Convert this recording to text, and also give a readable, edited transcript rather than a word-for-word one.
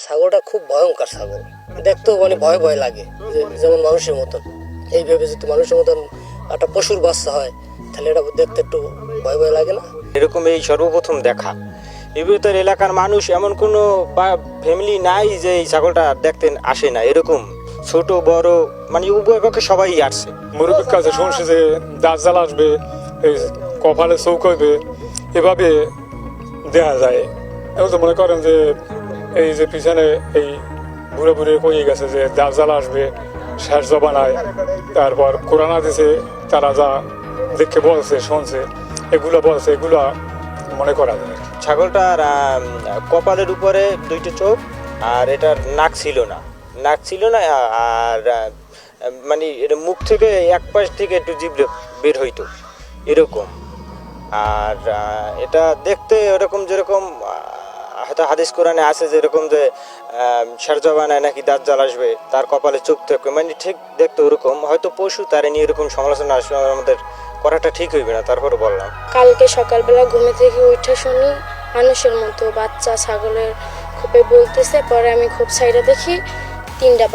ছাগলটা খুব ভয়ঙ্কর ছাগল, দেখতেও মানে ভয় ভয় লাগে, যেমন মানুষের মতন। এইভাবে যদি মানুষের মতন একটা পশুর বাচ্চা হয় তাহলে এটা দেখতে একটু ভয় ভয় লাগে না? এরকম এই সর্বপ্রথম দেখা। এ ভিতর এলাকার মানুষ এমন কোনো বা ফ্যামিলি নাই যে এই ছাগলটা দেখতে আসে না। এরকম ছোট বড় মানে উভয় পক্ষে সবাই আসছে। মুরব্বীর কাছে শুনছি যে দাঁত জাল আসবে, এই কপালে চৌক হইবে, এভাবে দেখা যায়। এবার তো মনে করেন যে এই যে পিছনে এই বুড়ো বুড়ে কয়ে গেছে যে দাঁত জাল আসবে শেষ জবানায়, তারপর কোরআন দিছে, তারা যা দেখে বলছে শুনছে এগুলো বলছে, এগুলো মনে করা যায়। ছাগলটার কপালের উপরে দুইটা চোখ, আর এটার নাক ছিল না, আর মানে এটা মুখ থেকে এক পাশ থেকে একটু জিভ বের হইতো এরকম। আর এটা দেখতে ওরকম যেরকম হয়তো হাদিস কোরআনে আছে যেরকম যে শেরজবানায় নাকি দাঁত জ্বাল আসবে, তার কপালে চোখ থাকবে, মানে ঠিক দেখতে ওরকম। হয়তো পশু তার নিয়ে এরকম সমালোচনা আসলে আমাদের করাটা ঠিক হইবে না, তারপরে বললাম। কালকে সকালবেলা ঘুমে থেকে উঠে শুনি মানুষের মতো বাচ্চা ছাগলের খোপে বলতেছে, পরে আমি খোপ সাইডে দেখি 3টা